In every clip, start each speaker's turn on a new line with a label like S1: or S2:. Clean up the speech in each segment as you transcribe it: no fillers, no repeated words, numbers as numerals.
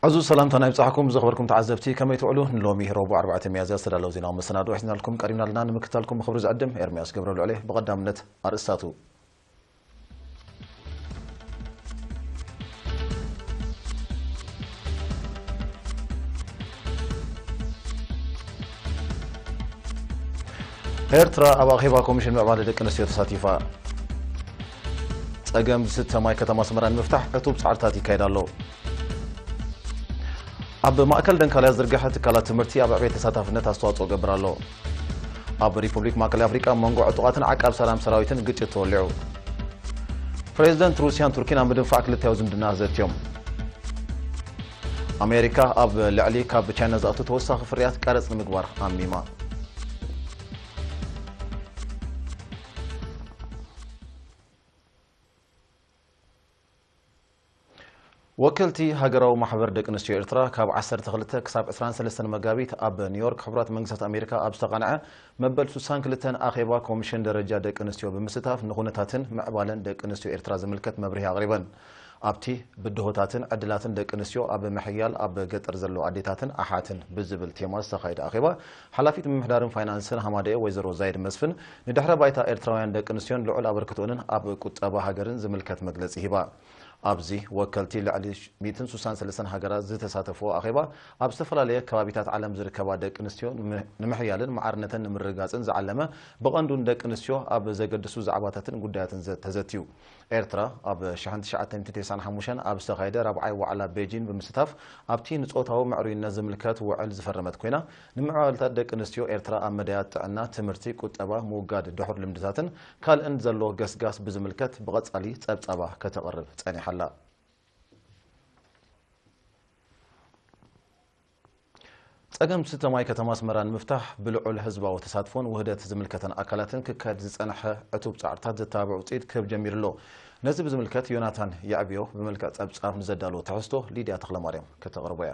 S1: عزوز سلام تنايب صحكم زخبركم تعزبتي كما يتعلو نلومي ربع 4 ميازا استدلو زينا ومسنادو احنا لكم قريبنا لنا نمكتالكم خبر زعدم ارمياس قبروا عليه بقدامنت ارساتو ኤርትራ ኣብ ኣኼባ ኮሚሽን ምዕባለ ደቂ ኣንስትዮ ተሳቲፋ ጸገም ዝተማይ ከተማ ኣስመራን ምፍታሕ ዕቱብ ጻዕርታት ይካየድ ኣሎ ኣብ ማእከል ደንካልያ ዝርግሐ ትካላት ትምህርቲ ኣብ ዕብየት ተሳታፍነት ኣስተዋጽኦ ገብር ኣሎ ኣብ ሪፑብሊክ ማእከላይ ኣፍሪቃ መንጎ ዕጡቓትን ዓቃብ ሰላም ሰራዊትን ግጭት ተወሊዑ ፕሬዚደንት ሩስያን ቱርኪን ኣብ ምድንፋዕ ክልታዊ ዝምድና ዘትዮም ኣሜሪካ ኣብ ልዕሊ ካብ ቻይና ዝኣቱ ተወሳኺ ፍርያት ቀረጽ ንምግባር ኣሚማ وكلتي هاجراو محبر دق نستيو إرترا كاب 12 كساب 23 مجابيت أب نيويورك خبرات منجزة أمريكا أب استقنعة مبل سوسان كلتن أخيبا كوميشن درجة دق نستيو بمستاف نخونتاتن معبالن دق نستيو إرترا زملكت مبريها غريبا أبتي بدهوتاتن عدلاتن دق نستيو أب محيال أب قطر زلو عديتاتن أحاتن بزبل تيماس تخايد أخيبا حلافيت من محدارن فاينانسن همادي ويزرو زايد مسفن ندحر بايتا إرتراوያን دق نستيون لعل أبركتونن أب قطبا هاجرن زملكت مجلس هبا أبزي وكلتي لعلي 163 هاجرات زتساتفو أخيبا أب استفلالية كبابيتات عالم زركبا دق نستيو نمحيالن معرنتن نمرقاسن زعلمه بقندون دق نستيو أب زقدسو زعباتاتن قداتن تزتيو إرترا أب شحنت شعاتن تتيسان حموشن أب استخايدة ربعي وعلى بيجين بمستاف أبتي نصوتاو معروي نزم الكات وعل زفرمت كوينا نمعالتات دق نستيو إرترا أب مديات عنا تمرتي كتابا موقاد دحور لمدزاتن كال انزلو قسقاس بزملكات بغط علي تابا كتقرب تاني حلا ጸገም ስተማይ ከተማ አስመራን ምፍታሕ ብልዑል ህዝባዊ ተሳትፎን ውህደት ዝምልከተን አካላትን ክካድ ዝጸንሐ ዕቱብ ጻዕርታት ዘተባብዑ ውፅኢት ክብ ጀሚርሎ ነዚ ብዝምልከት ዮናታን ያዕብዮ ብመልክዕ ጸብጻብ ንዘዳሎ ተሕዝቶ ሊድያ ተኽለማርያም ከተቕርቦያ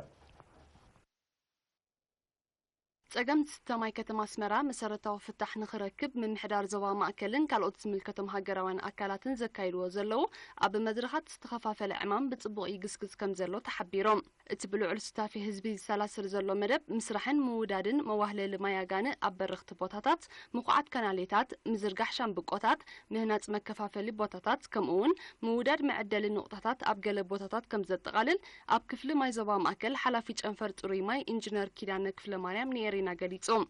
S2: ጸገምት ስተማይ ከተማ አስመራ መሰረታዊ ፍታሕ ንኽረክብ ምምሕዳር ዞባ ማእከልን ካልኦት ዝምልከቶም ሃገራውያን አካላትን ዘካይድዎ ዘለው ኣብ መድረኻት ዝተኸፋፈለ ዕማም ብጽቡቕ ይግስግስ ከም ዘሎ ተሓቢሮም እቲ ብልዑል ስታፊ ህዝቢ ዝሰላስል ዘሎ መደብ ምስራሕን ምውዳድን መዋህለሊ ማያጋነ ኣብ በረኽቲ ቦታታት ምኹዓት ካናሌታት ምዝርጋሕ ሻምብቆታት ምህናፅ መከፋፈሊ ቦታታት ከምኡውን ምውዳድ መዕደሊ ንቑጣታት ኣብ ገለ ቦታታት ከም ዘጠቓልል ኣብ ክፍሊ ማይ ዞባ ማእከል ሓላፊ ጨንፈር ጽሩይ ማይ ኢንጂነር ኪዳነ ክፍለ ማርያም ነሪና ገሊጾም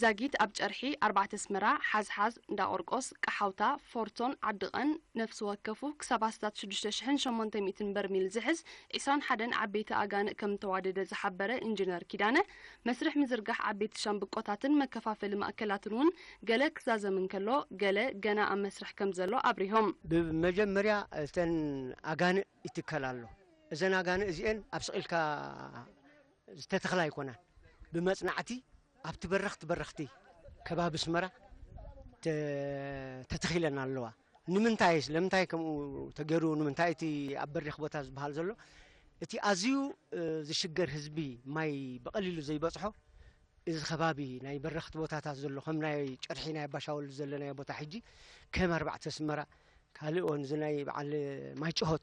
S2: زاجيت أبجرحي 4 سمرة حزحز داورقوس كحوتا فورتون عدقن نفس وكفو كسباستات شدشتشحن 800 برميل زحز إسان حدن عبيت أجان كم توادد زحبرة إنجنير كيدانة مسرح مزرقح عبيت شامبقوتاتن مكفافل مأكلاتنون جلك زازا من كلو جلا جنا أم مسرح كم زلو أبريهم
S3: بمجمريا تن أجان يتكلالو إذن أجان إزين أبسئلك استتخلا يكونا بمصنعتي أبت برختي كباب سمرة تتخيلنا اللوا نمنتايس لمنتاي كم تجرو نمنتايتي أبرخ بوتاز بهالزلو تي أزيو زشجر حزبي ماي بقليلو زي بصحو إذا خبابي ناي برخت بوتاز زلو خم ناي شرحي ناي بشاول زلنا بوتا حجي كم 4 سمرة كالون زناي بعل ماي شهود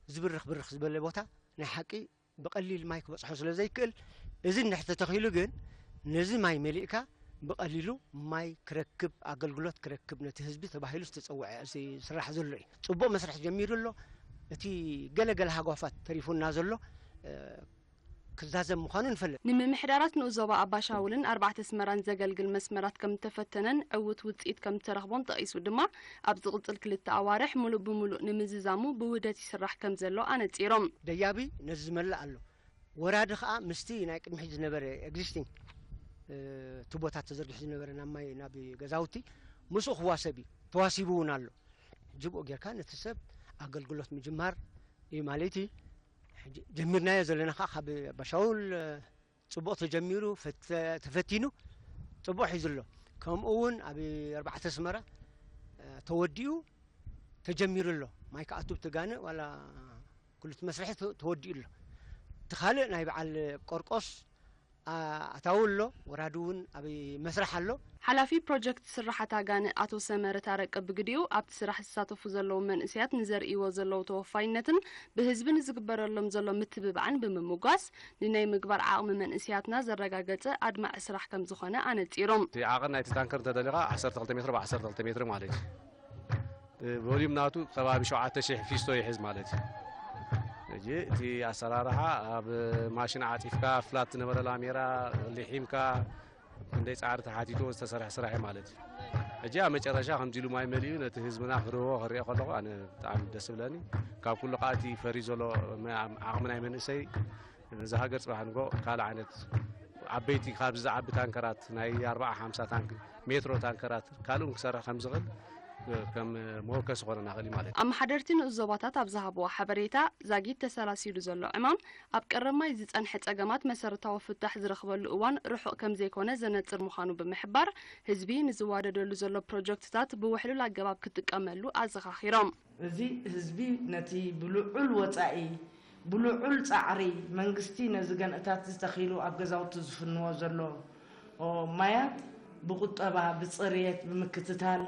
S3: زبرخ زبل بوتا ناي حقي بقليل مايك بصحو زل زي كل إذا نحت تخيلو جن نزي ماي مليكا بقليلو ماي كركب أقلقلات كركب نتهزبي تباهيلو تتصوع سي سرح زلري صبوا مسرح جميل له تي قلقل هاقوفات تريفون نازلو كزازم مخانون فل
S2: نم محدارات نوزوبا أباشاولن 4 سمران زقلقل مسمرات كم تفتنن عوت وتسيد كم ترغبون تقيسو دما أبزغط الكل أوارح ملو بملو نمززامو بوداتي سرح كم زلو أنا تيرم
S3: ديابي نزمل قالو وراد خا مستي نايك محيز نبر existing تبوتات تزرجح زنبرنا ماي نبي جزاوتي مسوخ واسبي تواسيبون الله جبوا جر كان تسب أقلقلت مجمار إمالتي جمرنا يزلنا خا بشاول تبوت تجميرو تفتينو تبوح يزلو كم أون أبي 4 سمرة توديو تجمير له ما يكأتوب تجانه ولا كل مسرح تودي له تخلق نايب على قرقص أتاولو ورادون أبي مسرح له
S2: حلافي بروجكت سرحة غاني أتو سمرة تارك بقديو أبت سرح الساتفو زلو من إسيات نزر إيو زلو توفاينتن بهزبن زقبر اللهم زلو متبب عن بمموغاس لناي مقبر عاقم من إسياتنا زرقاقت أدمع إسرح كم زخانة عن التيروم
S4: تي عاقلنا يتتانكر تدلغا 10 متر ب 10 متر مالتي فوليوم ناتو قبابي 7000 فيستو يحز مالتي نجي تي أسرارها بماشين عاطفكا فلات نبر الاميرا لحيمكا عندي صار تحاتيتو استسرح سرحي مالتي اجا مጨረሻ 50 ማይ መሊዩ ነቲ ህዝብና ክረዎ ክሪኦ ከለኹ ኣነ ብጣዕሚ ደስ ብለኒ ካብ ኩሉ ቃቲ ፈሪ ዘሎ ዓቕሚ ናይ መንእሰይ ነዚ ሃገር ፅባሕ ንጎ ካልእ ዓይነት ዓበይቲ ካብ ዝዓቢ ታንከራት ናይ 40 50 ታንክ ሜትሮ ታንከራት ካልኡን ክሰርሕ ከም ዝኽእል كم موكس خورنا غلي مالك
S2: أما حضرتين الزباطات أبزهبوا حبريتا زاجيت تسلاسيل زلوا عمام أبكرم ما يزيد أن حتى جماعة مسارتها وفتح زرخبر الأوان روحوا كم زي كونه زنت المخانو بمحبر حزبي نزوار دول زلوا بروجكتات بوحلو لجواب كتكملوا أزخاخيرام
S5: زي حزبي نتي بلوعل وتعي بلوعل تعري منجستي نزجن أتات تستخيلوا أبجزاو تزفنوا زلوا ومايات بقطبة بصريات بمكتتال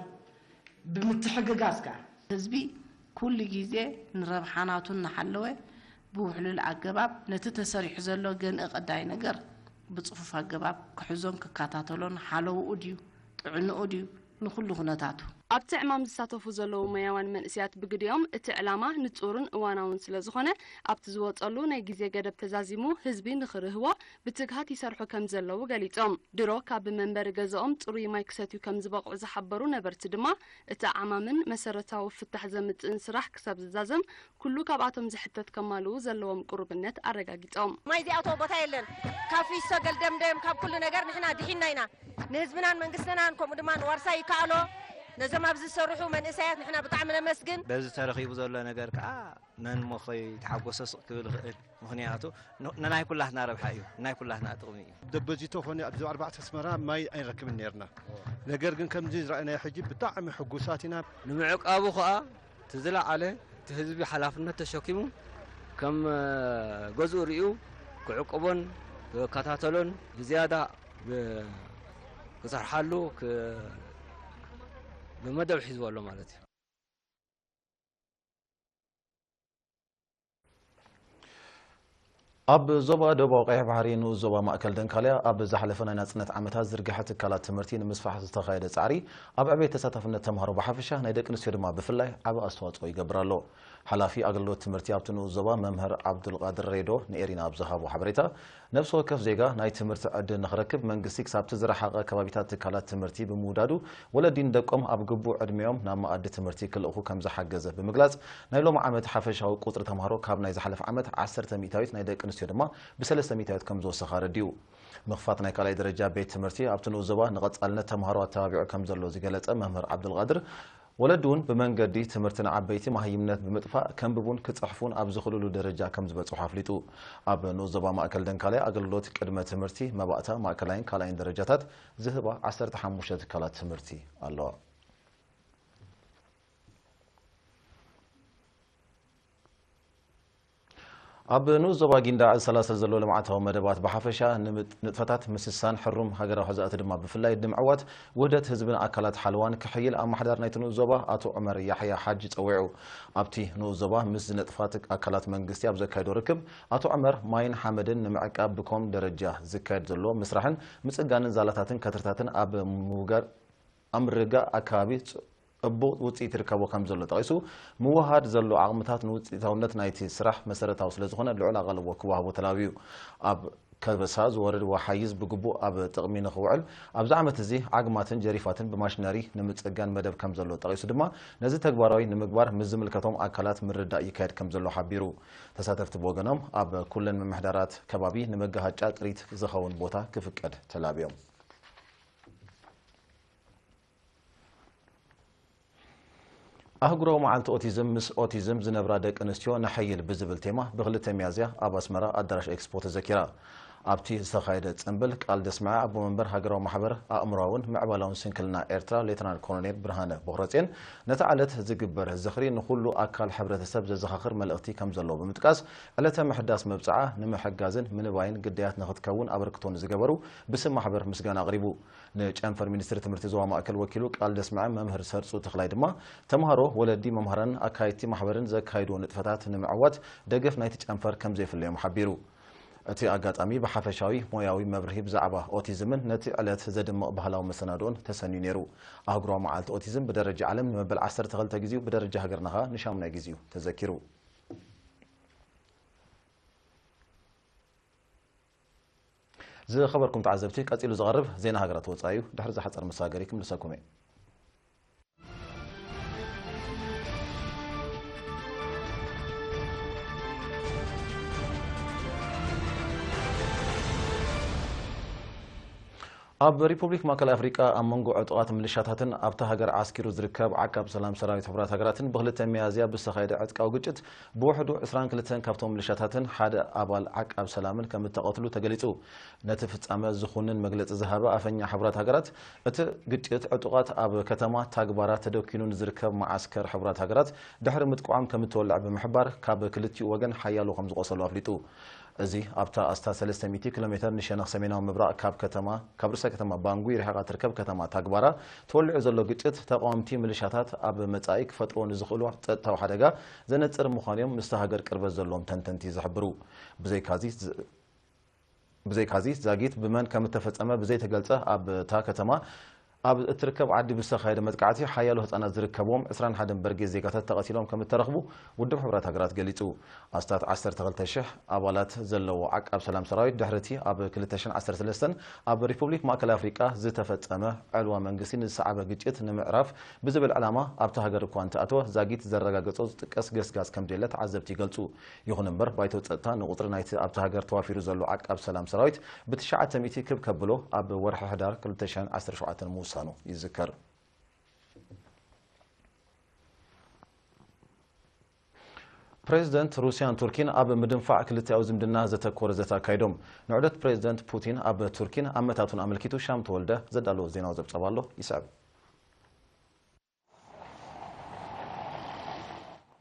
S5: بمتحققات كان
S6: حزبي كل جزء نربحاناتون نحلوه بوحلول عقباب نتتسريح زلو جن اقداي نجر بتصفف عقباب كحزون ككاتاتولون حلو أوديو طعنو أوديو نخلو خناتاتو
S2: أبت عمام زساتفو زلو ميوان من إسيات بقديوم اتعلامه نتصورن واناون سلازخونه أبت زواتقلو نيجيزي قدب تزازيمو حزبي نخرهوا بتقهات يسرحو كم زلو قاليتهم درو كاب منبر غزاهم طري مايكساتيو كم زبقعو زحبرو نبرت دما اتعمامن مسرتاو فتح زمت انسراح كساب زازم كلو كاباتهم زحتت كمالو زلوهم قربنت أرقاقيتهم
S7: ما يدي أوتو بطايلن كافي سجل دم كاب كل نجار نحنا دحيناينا نهزبنا منقسنا نكم دمان ورساي كالو نزم أبز السرحو من إسايات نحنا بطعمنا مسجن
S8: بز تاريخي بزولا نجار كا نن مخي تحقوس كل مهنياتو نناي كلها نعرف حيو نناي كلها نعتقني
S9: دبزيتو فني أبز 4 سمرة ما أي ركب النيرنا نجار جن كم زيز رأينا يحجب بطعم حقوساتنا
S10: نمعك أبو خا تزلع عليه تهزبي حلافنا تشوكيمو كم جزء ريو كعقبون كاتاتلون بزيادة كسرحلو بمدى الحزب والله مالتي
S1: أب زوبا دوبا قيح بحرين وزوبا مأكل دنكاليا أب زحلفنا ناصنت عمتها زرقحت كالات تمرتين مسفح تستخايد سعري أب عبي تساتفنا تمهرو بحفشة نيدك نسير ما بفلاي أب أصوات ويقبرالو حلافي أغلو تمرتي أبتنو زوبا ممهر عبد القادر ريدو نيرينا أبزهاب وحبريتا نفسه كف زيغا ناي تمرت عد نخركب منقسيك سابت زرحاقا كبابيتات كالات تمرتي بمودادو ولا دين دقم أب قبو عدميوم نام عد تمرتي كل أخو كم زحاقزة بمقلاز نايلو مع عمت حفشة وقطر تمهرو كاب ناي زحلف عمت 10 ميتاويت نايدك نسير ما بسلسة ميتاويت كم زو سخار ديو مخفاتنا كالاي درجة بيت تمرتي أبتنو زوبا نغط قالنا تمهرو التابعو كم زلو زيقالت ممهر عبد القادر ولدون بمنقدي تمرتنا عبيتي ما هي منات بمطفاء كم ببون كتصحفون أبزخلوا له درجة كم زبط حفلتو أب نوزبا ما أكل دنكالي أقللوت كلمة تمرتي ما بقتا ما أكلين كالين درجاتات ذهبا 10 تحمشات كالات تمرتي الله أب نوزبا جندا سلاسل زلو لمعتهم مدبات بحفشة نتفتات مسسان حرم هجرة حزات دم بفلاي دم عوات وحدة حزبنا أكلات حلوان كحيل أم حدار نيت نوزبا أتو عمر يحيى حاج توعو أبتي نوزبا مس نتفاتك أكلات منقستي أبز كايدو ركب أتو عمر ماين حمدن نمعك أب بكم درجة زكايد زلو مسرحن مسجان زالاتاتن كترتاتن أب موجر أمرجا أكابي أبو وتيت ركبوا كم زلوا تغيسو موهاد زلوا عقمتات نوتيتاونت نايتي سرح مسرت أوصل زخنا العلا غلب وكواه وتلاويو أب كبساز ورد وحيز بجبو أب تقمين خوعل أب زعمت زي عقماتن جريفاتن بماشناري نمتسجان مدب كم زلوا تغيسو دما نزت تكبراوي نمكبر مزم الكتوم أكلات من رداء يكاد كم زلوا حبيرو تساتفت بوجنام أب كلن من محدرات كبابي نمجها جات ريت زخون بوتا كفكد تلابيهم أهجروا معلت أوتيزم مس أوتيزم زنبرة دك أنستيو نحيل بزبل تيمة بغلة ميازيا أباس مرا أدرش إكسبوت الذكرى ኣብቲ ዝተኻየደ ጽምብል ቃል ደስማዓ ኣቦ መንበር ሃገራዊ ማሕበር ኣእምሮውን ምዕባላውን ስንክልና ኤርትራ ሌተናንት ኮሎኔል ብርሃነ ቦኽረጼን ነቲ ዕለት ዝግበር ዝኽሪ ንኹሉ ኣካል ሕብረተሰብ ዘዘኻኽር መልእኽቲ ከም ዘለዎ ብምጥቃስ ዕለተ ምሕዳስ መብፅዓ ንምሕጋዝን ምንባይን ግዳያት ንኽትከውን ኣበርክቶን ዝገበሩ ብስም ማሕበር ምስጋና ኣቕሪቡ ንጨንፈር ሚኒስትሪ ትምህርቲ ዞባ ማእከል ወኪሉ ቃል ደስማዓ መምህር ሰርፁ ተኽላይ ድማ ተምሃሮ ወለዲ መምሃራን ኣካይድቲ ማሕበርን ዘካይድዎ ንጥፈታት ንምዕዋት ደገፍ ናይቲ ጨንፈር ከም ዘይፍለዮም ሓቢሩ እቲ ኣጋጣሚ ብሓፈሻዊ ሞያዊ መብርሂ ብዛዕባ ኦቲዝምን ነቲ ዕለት ዘድምቕ ባህላዊ መሰናዶን ተሰንዩ ነይሩ ኣህጉራዊ መዓልቲ ኦቲዝም ብደረጃ ዓለም ንመበል 12 ግዜኡ ብደረጃ ሃገርና ኸ ንሻሙናይ ግዜኡ ተዘኪሩ ዝኸበርኩም ተዓዘብቲ ቀፂሉ ዝቐርብ ዜና ሃገራት ወፃኢ እዩ ድሕሪ ዝሓፀር መሳገሪ ክምልሰኩም እየ ኣብ ሪፑብሊክ ማእከል ኣፍሪቃ ኣብ መንጎ ዕጡቓት ምልሻታትን ኣብታ ሃገር ዓስኪሩ ዝርከብ ዓቃብ ሰላም ሰራዊት ሕብራት ሃገራትን ብ2 ሚያዝያ ብዝተኻየደ ዕጥቃዊ ግጭት ብውሕዱ 22 ካብቶም ምልሻታትን ሓደ ኣባል ዓቃብ ሰላምን ከም እተቐትሉ ተገሊጹ ነቲ ፍጻመ ዝኹንን መግለፂ ዝሃበ ኣፈኛ ሕብራት ሃገራት እቲ ግጭት ዕጡቓት ኣብ ከተማ ታግባራ ተደኪኑ ንዝርከብ ማዓስከር ሕብራት ሃገራት ድሕሪ ምጥቋዖም ከም እትወልዕ ብምሕባር ካብ ክልቲኡ ወገን ሓያሎ ከም ዝቆሰሉ ኣፍሊጡ እዚ ኣብታ ኣስታ 300 ኪሎ ሜትር ንሸነኽ ሰሜናዊ ምብራቕ ካብ ርዕሰ ከተማ ባንጉ ርሒቓ ትርከብ ከተማ ታግባራ ተወልዑ ዘሎ ግጭት ተቃወምቲ ምልሻታት ኣብ መጻኢ ክፈጥርዎ ንዝኽእሉ ፀጥታዊ ሓደጋ ዘነፅር ምዃኖም ምስቲ ሃገር ቅርበት ዘለዎም ተንተንቲ ዝሕብሩ ብዘይካዚ ዛጊት ብመን ከም እተፈፀመ ብዘይተገልፀ ኣብታ ከተማ ኣብ እትርከብ ዓዲ ብዝተኻየደ መጥቃዕቲ ሓያሎ ህፃናት ዝርከብዎም 21 በርጌ ዜጋታት ተቐቲሎም ከም እተረኽቡ ውድብ ሕብራት ሃገራት ገሊጹ ኣስታት 12000 ኣባላት ዘለዎ ዓቃብ ሰላም ሰራዊት ድሕርቲ ኣብ 2013 ኣብ ሪፑብሊክ ማእከል ኣፍሪቃ ዝተፈጸመ ዕልዋ መንግስቲ ንዝሰዓበ ግጭት ንምዕራፍ ብዝብል ዕላማ ኣብቲ ሃገር እኳ እንተኣተወ ዛጊት ዘረጋገጾ ዝጥቀስ ገስጋስ ከም ዘየለ ተዓዘብቲ ይገልጹ ይኹን እምበር ባይቶ ፀጥታ ንቁጥሪ ናይቲ ኣብቲ ሃገር ተዋፊሩ ዘሎ ዓቃብ ሰላም ሰራዊት ብ900 ክብ ከብሎ ኣብ ወርሒ ሕዳር 2017 ምውሳኑ ይዝከር ፕሬዚደንት ሩስያን ቱርኪን ኣብ ምድንፋዕ ክልቲያዊ ዝምድና ዘተኮረ ዘተካይዶም ንዑደት ፕሬዚደንት ፑቲን ኣብ ቱርኪን ኣመታቱን ኣመልኪቱ ሻም ተወልደ ዘዳለዎ ዜናው ዘብፀባሎ ይስዕብ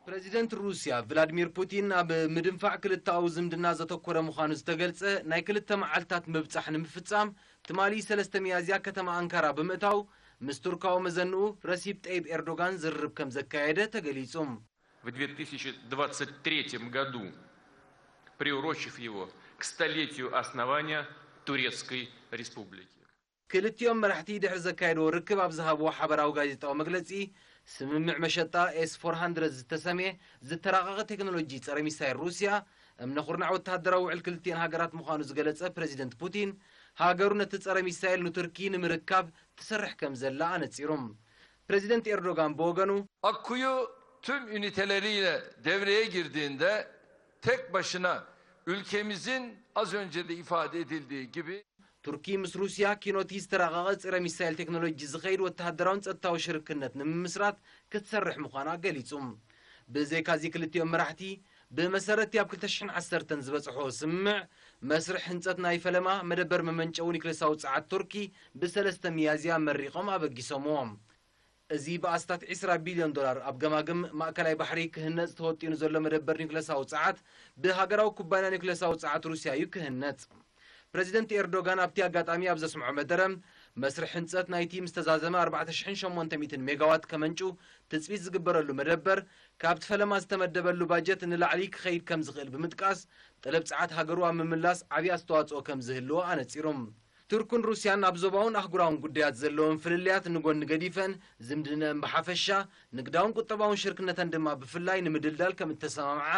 S11: ፕሬዚደንት ሩስያ ቭላድሚር ፑቲን ኣብ ምድንፋዕ ክልቲያዊ ዝምድና ዘተኮረ ምዃኑ ዝተገልጸ ናይ ክልተ መዓልትታት ምብጻሕ ንምፍጻም ትማሊ 3 ሚያዝያ ከተማ አንካራ ብምእታው ምስ ቱርካዊ መዘንኡ ረሲፕ ጠይብ ኤርዶጋን ዝርርብ ከም ዘካየደ ተገሊጹም
S12: В 2023 году, приурочив его к столетию основания Турецкой Республики.
S11: ክልቲኦም መራሕቲ ድሕሪ ዘካየድዎ ርክብ ኣብ ዝሃብዎ ሓበራዊ ጋዜጣዊ መግለጺ ስምምዕ መሸጣ S-400 ዝተሰምየ ዝተራቐቐ ቴክኖሎጂ ጸረ ሚሳይል ሩስያ እምነ ኹርናዕ ወተሃደራዊ ውዕል ክልቲአን ሃገራት ምዃኑ ዝገለጸ ፕሬዚደንት ፑቲን ሃገሩ ነቲ ጸረ ሚሳይል ንቱርኪ ንምርካብ ትሰርሕ ከም ዘላ ኣነጺሮም ፕሬዚደንት ኤርዶጋን በወገኑ
S13: Akkuyu tüm üniteleriyle devreye girdiğinde tek başına ülkemizin az önce de ifade edildiği gibi
S11: ቱርኪ ምስ ሩስያ ኪኖቲ ዝተራቐቐ ጸረ ሚሳይል ቴክኖሎጂ ዝኸይድ ወተሃደራውን ጸጥታዊ ሽርክነት ንምምስራት ክትሰርሕ ምዃና ገሊጹም ብዘይካዚ ክልቲኦም መራሕቲ ብመሰረቲ ኣብ 2010 ዝበጽሖ ስምምዕ መስርሕ ህንጸት ናይ ፈለማ መደበር መመንጨዊ ኒክሌሳዊ ጸዓት ቱርኪ ብ3 ሚያዝያ መሪቖም ኣበጊሶምዎም እዚ በኣስታት 20 ቢልዮን ዶላር ኣብ ገማግም ማእከላይ ባሕሪ ክህነጽ ተወጢኑ ዘሎ መደበር ኒክሌሳዊ ጸዓት ብሃገራዊ ኩባንያ ኒክሌሳዊ ጸዓት ሩስያ እዩ ክህነጽ ፕሬዚደንት ኤርዶጋን ኣብቲ ኣጋጣሚ ኣብ ዘስምዖ መደረ መስርሕ ህንጸት ናይቲ ምስተዛዘመ 4800 ሜጋዋት ከመንጩ ትጽቢት ዝግበረሉ መደበር ካብቲ ፈለማ ዝተመደበሉ ባጀት ንላዕሊ ክኸይድ ከም ዝኽእል ብምጥቃስ ጠለብ ጸዓት ሃገሩ ኣብ ምምላስ ዓብዪ ኣስተዋጽኦ ከም ዝህልዎ ኣነጺሮም ቱርክን ሩስያን ኣብ ዞባውን ኣህጉራውን ጉዳያት ዘለዎም ፍልልያት ንጎኒ ገዲፈን ዝምድነአን ብሓፈሻ ንግዳውን ቁጠባውን ሽርክነተን ድማ ብፍላይ ንምድልዳል ከም እተሰማምዓ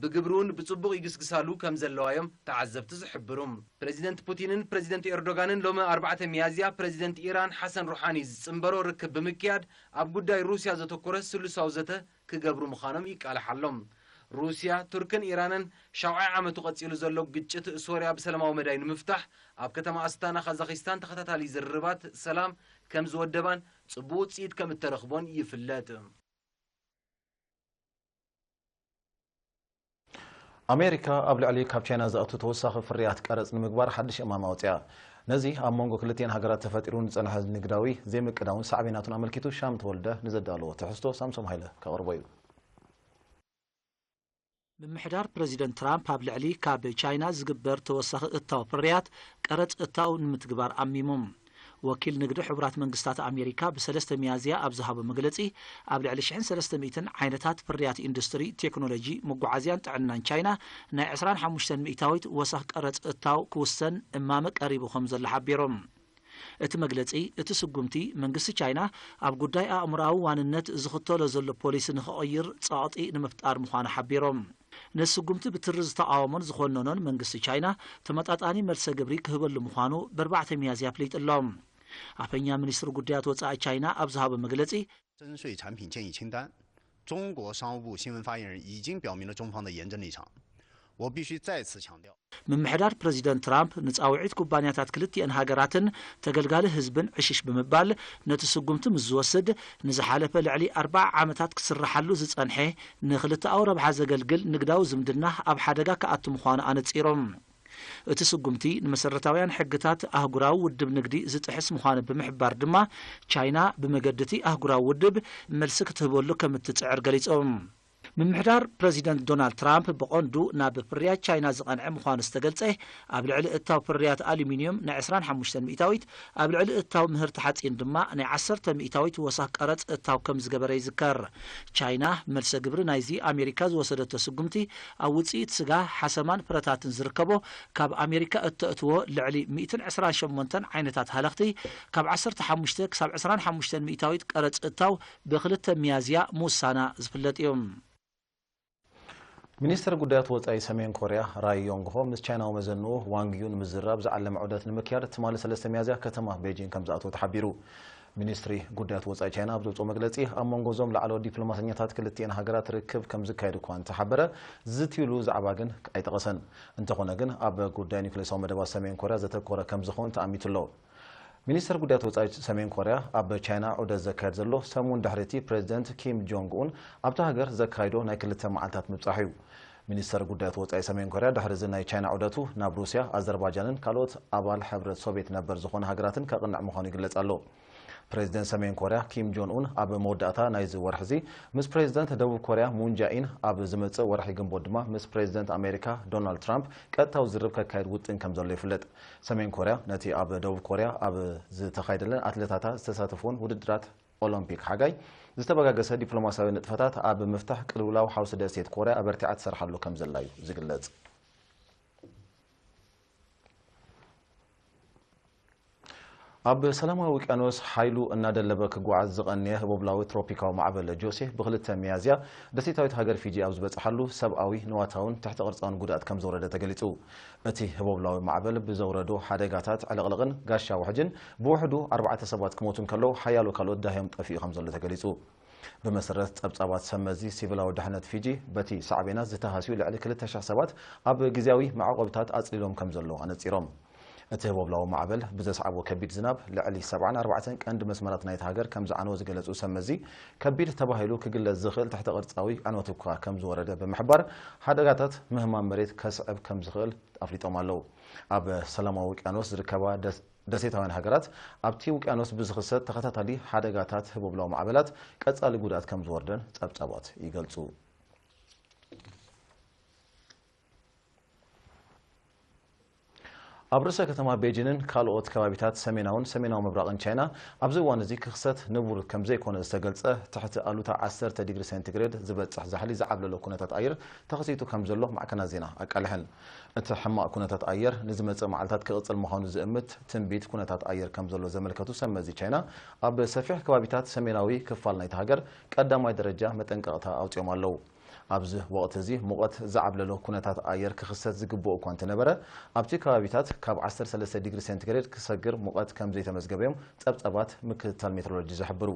S11: ብግብሩን ብጽቡቕ ይግስግሳሉ ከም ዘለዋዮም ተዓዘብቲ ዝሕብሩም ፕሬዚደንት ፑቲንን ፕሬዚደንት ኤርዶጋንን ሎሚ 4 ሚያዝያ ፕሬዚደንት ኢራን ሓሰን ሩሓኒ ዝጽንበሮ ርክብ ብምክያድ ኣብ ጉዳይ ሩስያ ዘተኮረ ስሉሳዊ ዘተ ክገብሩ ምዃኖም ይቃልሓሎም ሩስያ ቱርክን ኢራንን 7 ዓመቱ ቀጺሉ ዘሎ ግጭት ሶርያ ብሰላማዊ መዳይ ንምፍታሕ ኣብ ከተማ ኣስታና ካዛኺስታን ተኸታታሊ ዝርርባት ሰላም ከም ዝወደባን ጽቡቕ ውጽኢት ከም እተረኽቦን ይፍለጥ
S1: أمريكا قبل عليه كابتشينا زأتو توسخ فريات قرص نمغبار حدش امام اوصيا نزي امونغو كلتين هاغرات تفطيرون صنح نغداوي زي مقداون صعبيناتون املكيتو شام تولده نزدالو تحستو سامسوم هايله كقربوي
S14: بمحدار بريزيدنت ترامب قبل عليه كاب تشاينا زغبر توسخ اتاو فريات قرص اتاو نمتغبار اميموم وكيل نقد حبرات منقستات أمريكا بسلسة ميازيا أبزهاب مقلتي قبل على شحن سلسة ميتن عينتات فريات إندستري تكنولوجي مقعزيان تعنان تشاينا نا عسران حموشتن مئتاويت وسخ قرص التاو كوستن إمامك قريبو خمزة لحبيرهم اتمقلتي اتسقمتي منقست تشاينا أب قداي أمراو واننت زخطولو زل بوليس نخير تصاعطي نمفتار مخانا حبيرهم نسقمت بترز تعاومن زخوننون منقست تشاينا تمطاطاني مرسى قبري كهبل مخانو بربعة ميازيا بليت اللهم أفنيا منستر قديات وصاع تشاينا أبزهاب مقلتي
S15: 征税产品建议清单，中国商务部新闻发言人已经表明了中方的严正立场。我必须再次强调。
S14: من محدار بريزيدنت ترامب نتصاوعيت كوبانياتات كلتيان هاجراتن تقلقال حزبن عشش بمبال نتسقمت مزوسد نزحالف لعلي 4 عامتات كسرحلو زصنحه نخلت او ربح زغلغل نقداو زمدنا اب حدقا كاتم خوانا انصيروم اتسقمتي نمسرتاويان حقتات اهغراو ودب نقدي زطحس مخان بمحبار دما تشاينا بمقدتي اهغراو ودب ملسك تهبولو كمتتصعر غليصوم من محدار بريزيدنت دونالد ترامب بقوندو ناب فريات تشاينا زقنع مخان استقلصه قبل علي اتاو فريات الومنيوم نا 25 مئتاويت قبل علي اتاو مهرت حصين دما نا 10 مئتاويت وسخ قرص اتاو كم زغبره يذكر تشاينا ملسه غبر نايزي امريكا زوسدت تسقمتي اوصيت سغا حسمان فراتاتن زركبو كاب امريكا اتاتو لعلي 128 عينتات هلختي كاب 15 كساب 25 مئتاويت قرص اتاو بخلت ميازيا موسانا زفلطيوم
S1: ሚኒስትር ጉዳያት ወጻኢ ሰሜን ኮሪያ ራይ ዮንግ ሆ ምስ ቻይናው መዘኑ ዋንግዩን ምዝራብ ዝዓለም ዑደት ንምክያድ ትማል 3 ሚያዝያ ከተማ ቤጂንግ ከም ዝኣተው ተሓቢሩ ሚኒስትሪ ጉዳያት ወጻኢ ቻይና ኣብ ዘውፅኦ መግለጺ ኣብ መንጎዞም ላዕለዎ ዲፕሎማተኛታት ክልቲአን ሃገራት ርክብ ከም ዝካየድ እኳ እንተሓበረ ዝትይሉ ዛዕባ ግን ኣይጠቐሰን እንተኾነ ግን ኣብ ጉዳይ ኒውክሌሳዊ መደባት ሰሜን ኮሪያ ዘተኮረ ከም ዝኸውን ተኣሚቱሎ ሚኒስትር ጉዳያት ወጻኢ ሰሜን ኮሪያ ኣብ ቻይና ዑደት ዘካየድ ዘሎ ሰሙን ድሕሪቲ ፕሬዚደንት ኪም ጆንግ ኡን ኣብታ ሃገር ዘካይዶ ናይ ክልተ መዓልታት ምብጻሕ እዩ ሚኒስትር ጉዳያት ወጻኢ ሰሜን ኮሪያ ድሕሪ ናይ ቻይና ዑደቱ ናብ ሩስያ አዘርባይጃንን ካልኦት ኣባል ሕብረት ሶቪየት ነበር ዝኾነ ሃገራትን ከቕንዕ ምዃኑ ይግለጽ ኣሎ ፕሬዚደንት ሰሜን ኮሪያ ኪም ጆን ኡን ኣብ መወዳእታ ናይዚ ወርሒ ምስ ፕሬዚደንት ደቡብ ኮሪያ ሙን ጃኢን ኣብ ዝመጽእ ወርሒ ግንቦት ድማ ምስ ፕሬዚደንት ኣሜሪካ ዶናልድ ትራምፕ ቀጥታዊ ዝርብ ከካይድ ውጥን ከም ዘሎ ይፍለጥ ሰሜን ኮሪያ ነቲ ኣብ ደቡብ ኮሪያ ኣብ ዝተኻይደለን ኣትሌታታት ዝተሳተፉን ውድድራት ኦሎምፒክ ሓጋይ ዝተበጋገሰ ዲፕሎማሲያዊ ንጥፈታት ኣብ ምፍታሕ ቅልውላው ሓውሲ ደሴት ኮሪያ ኣበርቲዓ ትሰርሓሉ ከም ዘላ እዩ ዝግለጽ ኣብ ሰላማዊ ውቅያኖስ ሓይሉ እናደለበ ክጓዓዝ ዝቐንየ ህቡብላዊ ትሮፒካዊ ማዕበል ጆሴፍ ብክልተ ሚያዝያ ደሴታዊት ሃገር ፊጂ ኣብ ዝበፅሓሉ ሰብኣዊ ንዋታውን ትሕቲ ቅርፃውን ጉድኣት ከም ዘውረደ ተገሊጹ እቲ ህቡብላዊ ማዕበል ብዘውረዶ ሓደጋታት ዕለቕልቕን ጋሻ ውሕጅን ብውሕዱ 4 ሰባት ክሞቱን ከለዉ ሓያሎ ካልኦት ዳህዮም ጠፊኡ ከም ዘሎ ተገሊጹ بمسرت ጸብጻባት ሰመዚ ሲቪላዊ ድሕነት ፊጂ በቲ ሳዕቤናት ዝተሃስዩ ልዕሊ 2000 ሰባት ኣብ ግዜያዊ ማዕቆብታት ኣጽሊሎም ከም ዘሎ ኣነጺሮም እቲ ህቡብላዊ ማዕበል ብዘስዓቦ ከቢድ ዝናብ ልዕሊ 74 ቀንዲ መስመራት ናይቲ ሃገር ከም ዝዓነወ ዝገለጹ ሰመዚ ከቢድ ተባሂሉ ክግለጽ ዝኽእል ትሕቲ ቅርጻዊ ዕንወት እኳ ከም ዝወረደ ብምሕባር ሓደጋታት ምህማን መሬት ከስዕብ ከም ዝኽእል ኣፍሊጦም ኣለዉ ኣብ ሰላማዊ ውቅያኖስ ዝርከባ ደሴታውያን ሃገራት ኣብቲ ውቅያኖስ ብዝኽሰት ተኸታታሊ ሓደጋታት ህቡብላዊ ማዕበላት ቀጻሊ ጉድኣት ከም ዝወርደን ጸብጻባት ይገልጹ ኣብ ርእሰ ከተማ ቤጂንን ካልኦት ከባቢታት ሰሜናውን ሰሜናዊ ምብራቕን ቻይና ኣብዚ እዋን እዚ ክኽሰት ንቡር ከም ዘይኮነ ዝተገልጸ ትሕቲ ኣሉታ 10 ዲግሪ ሴንቲግሬድ ዝበፅሕ ዛሕሊ ዝዓብለሎ ኩነታት ኣየር ተኸሲቱ ከም ዘሎ ማዕከናት ዜና ኣቃልሐን እቲ ሕማቕ ኩነታት ኣየር ንዝመጽእ መዓልታት ክቕጽል ምዃኑ ዝእምት ትንቢት ኩነታት ኣየር ከም ዘሎ ዘመልከቱ ሰመዚ ቻይና ኣብ ሰፊሕ ከባቢታት ሰሜናዊ ክፋል ናይቲ ሃገር ቀዳማይ ደረጃ መጠንቀቕታ ኣውፅኦም ኣለዉ ኣብዚ ወቅት እዚ ሙቐት ዝዓብለሎ ኩነታት ኣየር ክኽሰት ዝግብኦ እኳ እንተነበረ ኣብቲ ከባቢታት ካብ 13 ዲግሪ ሴንቲግሬድ ክሰግር ሙቐት ከም ዘይተመዝገበዮም ጸብጻባት ምክትታል ሜትሮሎጂ ዝሕብሩ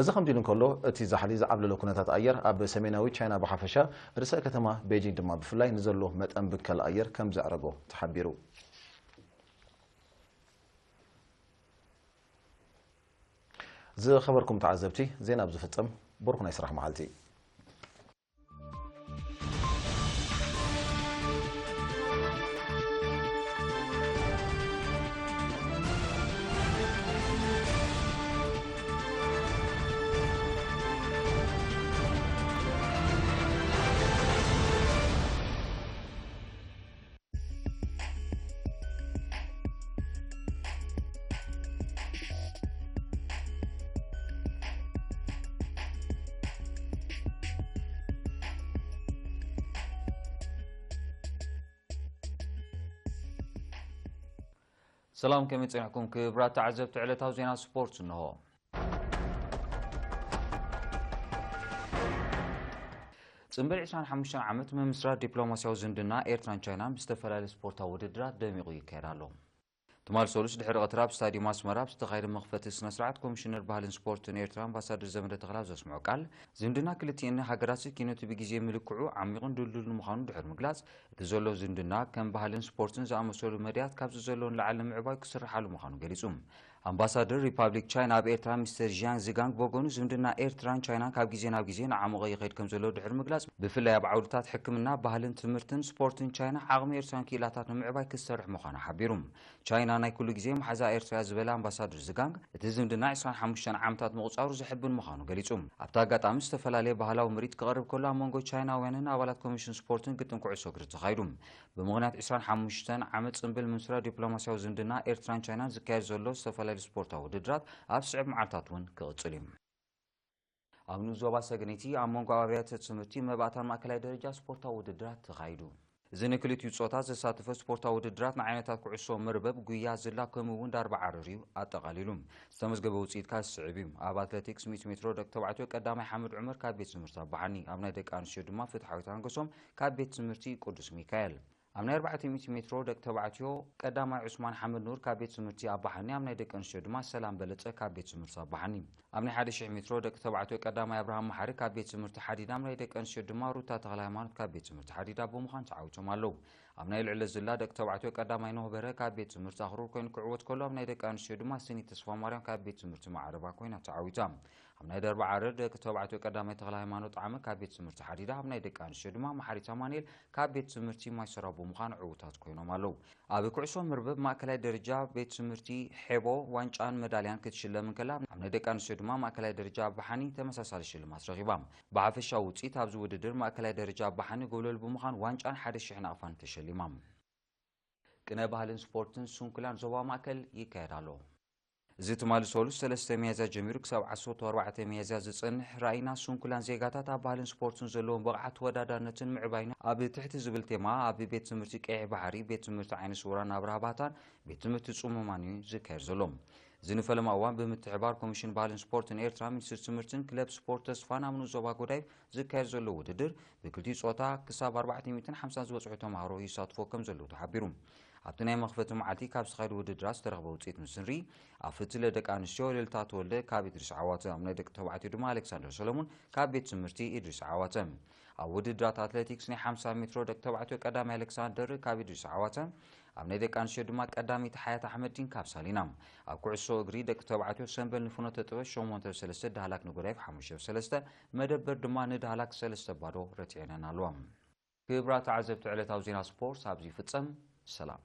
S1: እዚ ከምዚ ኢሉ እንከሎ እቲ ዛሕሊ ዝዓብለሎ ኩነታት ኣየር ኣብ ሰሜናዊ ቻይና ብሓፈሻ ርእሰ ከተማ ቤጂንግ ድማ ብፍላይ ንዘሎ መጠን ብከል ኣየር ከም ዘዕረጎ ተሓቢሩ ዝኸበርኩም ተዓዘብቲ ዜና ኣብ ዝፍጸም ቦርኩ ናይ ስራሕ መዓልቲ
S16: سلام كم يتصنعكم كبرات تعزبت علتها وزينا سبورت انه صنبل 25 عامت من مسرات دبلوماسياዊ ዝምድና ኤርትራን ቻይናን ብዝተፈላለዩ ስፖርታዊ ውድድራት ደሚቑ ይካየድ ኣሎ ትማል ሶሉስ ድሕሪ ቀትራ ብስታዲየም ኣስመራ ብዝተኻየደ መኽፈቲ ስነ ስርዓት ኮሚሽነር ባህልን ስፖርትን ኤርትራ ኣምባሳደር ዘመደ ተኽላብ ዘስምዑ ቃል ዝምድና ክልቲአን ሃገራት ኪነቱ ብግዜ ምልክዑ ዓሚቑን ድልዱልን ምዃኑ ድሕሪ ምግላጽ እቲ ዘሎ ዝምድና ከም ባህልን ስፖርትን ዝኣመሰሉ መድያት ካብዚ ዘለዎን ላዕሊ ምዕባይ ክስርሓሉ ምዃኑ ገሊጹ አምባሳደር ሪፐብሊክ ቻይና ኣብ ኤርትራ ሚስተር ጂያን ዚጋንግ በጎኑ ዝምድና ኤርትራን ቻይና ካብ ግዜ ናብ ግዜ ንዓመቐ ይኸይድ ከም ዘሎ ድሕሪ ምግላጽ ብፍላይ ኣብ ዓውድታት ሕክምና ባህልን ትምህርትን ስፖርትን ቻይና ዓቕሚ ኤርትራን ክኢላታት ንምዕባይ ክሰርሕ ምዃኑ ሓቢሩ ቻይና ናይ ኩሉ ግዜ መሓዛ ኤርትራ ዝበለ አምባሳደር ዚጋንግ እቲ ዝምድና 25 ዓመታት ምቁጻሩ ዝሕብን ምዃኑ ገሊጹ ኣብታ ኣጋጣሚ ዝተፈላለየ ባህላዊ ምርኢት ክቐርብ ከሎ ኣብ መንጎ ቻይናውያንን ኣባላት ኮሚሽን ስፖርትን ግጥም ኩዕሶ እግሪ ተኻይዱ ብምኽንያት 25 ዓመት ጽምብል ምስራ ዲፕሎማሲያዊ ዝምድና ኤርትራን ቻይናን ዝካየድ ዘሎ ዝተፈላለዩ ስፖርታዊ ውድድራት ኣብ ስዕብ መዓልታት እውን ክቕጽል እዩ ኣብ ንዞባ ሰገነይቲ ኣብ መንጎ ኣብያተ ትምህርቲ መባእታን ማእከላይ ደረጃ ስፖርታዊ ውድድራት ተኻይዱ እዚ ንክልቲኡ ጾታ ዘሳተፈ ስፖርታዊ ውድድራት ንዓይነታት ኩዕሶ መርበብ ጉያ ዝላ ከምኡውን ዳርባ ዓረር እዩ ኣጠቓሊሉ ዝተመዝገበ ውፅኢትካ ዝስዕብ እዩ ኣብ ኣትሌቲክስ 100 ሜትሮ ደቂ ተባዕትዮ ቀዳማይ ሓመድ ዑመር ካብ ቤት ትምህርቲ ኣባሓኒ ኣብ ናይ ደቂ ኣንስትዮ ድማ ፍትሓዊት ኣንገሶም ካብ ቤት ትምህርቲ ቅዱስ ሚካኤል ኣብ ናይ 400 ሜትሮ ደቂ ተባዕትዮ ቀዳማይ ዑስማን ሓመድ ኑር ካብ ቤት ትምህርቲ ኣባሓኒ ኣብ ናይ ደቂ ኣንስትዮ ድማ ሰላም በለጸ ካብ ቤት ትምህርቲ ኣባሓኒ ኣብ ናይ 1000 ሜትሮ ደቂ ተባዕትዮ ቀዳማይ አብርሃም መሓሪ ካብ ቤት ትምህርቲ ሓዲዳ ኣብ ናይ ደቂ ኣንስትዮ ድማ ሩታ ተኽለ ሃይማኖት ካብ ቤት ትምህርቲ ሓዲዳ ብምዃን ተዓዊቶም ኣለዉ ኣብ ናይ ልዕለ ዝላ ደቂ ተባዕትዮ ቀዳማይ ነህበረ ካብ ቤት ትምህርቲ ኣኽሩር ኮይኑ ክዕወት ከሎ ኣብ ናይ ደቂ ኣንስትዮ ድማ ስኒ ተስፋ ማርያም ካብ ቤት ትምህርቲ ማዕረባ ኮይና ተዓዊታ ኣብ ናይ ደርባ ዓረር ደቂ ተባዕትዮ ቀዳማይ ተኽለ ሃይማኖት ጣዕመ ካብ ቤት ትምህርቲ ሓዲዳ ኣብ ናይ ደቂ ኣንስትዮ ድማ ማሕሪት ኣማኑኤል ካብ ቤት ትምህርቲ ማይሰራ ብምዃን ዕዉታት ኮይኖም ኣለዉ ኣብ ኩዕሶ መርበብ ማእከላይ ደረጃ ቤት ትምህርቲ ሔቦ ዋንጫን መዳልያን ክትሽለም እንከላ ኣብ ናይ ደቂ ኣንስትዮ ድማ ማእከላይ ደረጃ ኣባሓኒ ተመሳሳሊ ሽልማት ረኺባ ብሓፈሻዊ ውፅኢት ኣብዚ ውድድር ማእከላይ ደረጃ ኣባሓኒ ጎብለል ብምዃን ዋንጫን 1000 ናቕፋን ተሸሊማ ቅነ ባህልን ስፖርትን ሱንኩላን ዞባ ማእከል ይካየድ ኣሎ እዚ ትማሊ ሶሉስ 3 ሚያዝያ ጀሚሩ ክሳብ 14 ሚያዝያ ዝጸንሕ ራእይና ሱንኩላን ዜጋታት ኣብ ባህልን ስፖርትን ዘለዎም ብቕዓት ተወዳዳርነትን ምዕባይን ኣብ ትሕቲ ዝብል ቴማ ኣብ ቤት ትምህርቲ ቀይሕ ባሕሪ ቤት ትምህርቲ ዓይነ ስውራን ኣብ ረሃባታን ቤት ትምህርቲ ጽሙማን እዩ ዝካየድ ዘሎ ዝንፈለማ እዋን ብምትሕባር ኮሚሽን ባህልን ስፖርትን ኤርትራ ሚኒስትሪ ትምህርትን ክለብ ስፖርት ተስፋን ኣብ ዞባ ጎዳይ ዝካየድ ዘሎ ውድድር ብክልቲኡ ጾታ ክሳብ 450 ዝበጽሑ ተማሃሮ ይሳትፎ ከም ዘለዉ ተሓቢሩ ኣብቲ ናይ መኽፈቲ መዓልቲ ካብ ዝካየዱ ውድድራት ዝተረኸበ ውፅኢት ምስ ንርኢ ኣብ ፍትለ ደቂ ኣንስትዮ ልልታ ተወልደ ካብ ኢድሪስ ዓዋተ ኣብ ናይ ደቂ ተባዕትዮ ድማ ኣሌክሳንደር ሰሎሞን ካብ ቤት ትምህርቲ ኢድሪስ ዓዋተ ኣብ ውድድራት ኣትሌቲክስ ናይ 50 ሜትሮ ደቂ ተባዕትዮ ቀዳማይ ኣሌክሳንደር ካብ ኢድሪስ ዓዋተ ኣብ ናይ ደቂ ኣንስትዮ ድማ ቀዳሚት ሓያት ኣሕመድዲን ካብ ሳሊና ኣብ ኩዕሶ እግሪ ደቂ ተባዕትዮ ሰንበል ንፍኖተ ጥበብ 8-3 ዳህላክ ንጎዳይፍ 5-3 መደበር ድማ ንዳህላክ 3 ባዶ ረቲዐነን ኣለዋ ክብራት ተዓዘብቲ ዕለታዊ ዜና ስፖርት ኣብዚ ይፍጸም ሰላም